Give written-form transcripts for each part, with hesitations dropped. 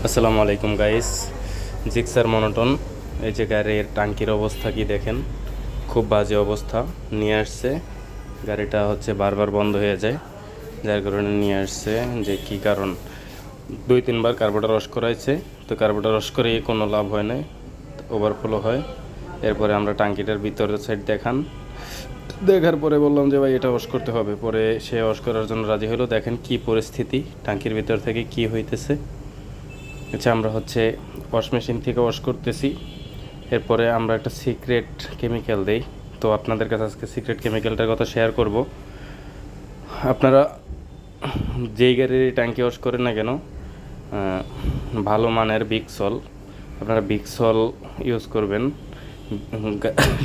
আসসালামু আলাইকুম guys. Gixxer monotone, এই যে গাড়ির টাঙ্কির অবস্থা কি দেখেন, খুব বাজে অবস্থা। নিয়ে আসছে গাড়িটা হচ্ছে বারবার বন্ধ হয়ে যায়, যার কারণে নিয়ে আসছে। যে কি কারণ, 2-3 বার কার্বোরেটর ওয়াশ করাইছে, তো কার্বোরেটর ওয়াশ করে কোনো লাভ হয় নাই, ওভারফ্লো হয়। এরপরে আমরা টাঙ্কিটার ভিতরের সাইড দেখার পরে বললাম যে ভাই এটা ওয়াশ করতে হবে। পরে সে ওয়াশ করার জন্য রাজি হলো। দেখেন কি পরিস্থিতি, টাঙ্কির ভিতর থেকে কি হইতেছে। আচ্ছা, আমরা হচ্ছে ওয়াশ মেশিন থেকে ওয়াশ করতেছি। এরপরে আমরা একটা সিক্রেট কেমিক্যাল দেই। তো আপনাদের কাছে আজকে সিক্রেট কেমিক্যালটার কথা শেয়ার করব। আপনারা যেই গাড়ির ট্যাঙ্কি ওয়াশ করেন না কেন, ভালো মানের বিক্সল, আপনারা বিক্সল ইউজ করবেন।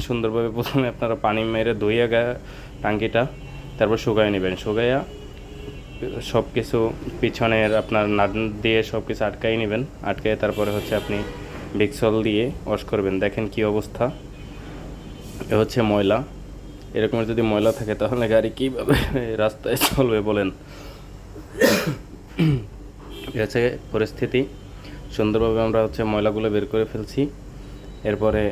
সুন্দরভাবে প্রথমে আপনারা পানি মেরে ধুইয়া টাঙ্কিটা, তারপর শুকায় নেবেন। শুকাইয়া সব কিছু পিছনের আপনার নাট দিয়ে সব কিছু আটকাই নেবেন। আটকাই তারপরে হচ্ছে আপনি বিক্সল দিয়ে ওয়াশ করবেন। দেখেন কি অবস্থা, এ হচ্ছে ময়লা। এরকমের যদি ময়লা থাকে তাহলে গাড়ি কীভাবে রাস্তায় চলবে বলেন। এ হচ্ছে পরিস্থিতি। সুন্দরভাবে আমরা হচ্ছে ময়লাগুলো বের করে ফেলছি। এরপরে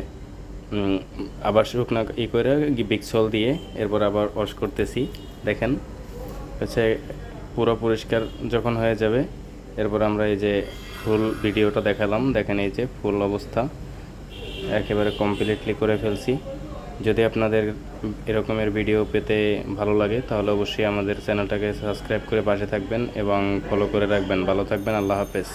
আবার শুকনা করে বিক্সল দিয়ে এরপর আবার ওয়াশ করতেছি। দেখেন হচ্ছে পুরো পরিষ্কার যখন হয়ে যাবে, এরপর আমরা এই যে ফুল ভিডিওটা দেখালাম। দেখেন এই যে ফুল অবস্থা, একেবারে কমপ্লিটলি করে ফেলছি। যদি আপনাদের এরকমের ভিডিও পেতে ভালো লাগে তাহলে অবশ্যই আমাদের চ্যানেলটাকে সাবস্ক্রাইব করে পাশে থাকবেন এবং ফলো করে রাখবেন। ভালো থাকবেন, আল্লাহ হাফেজ।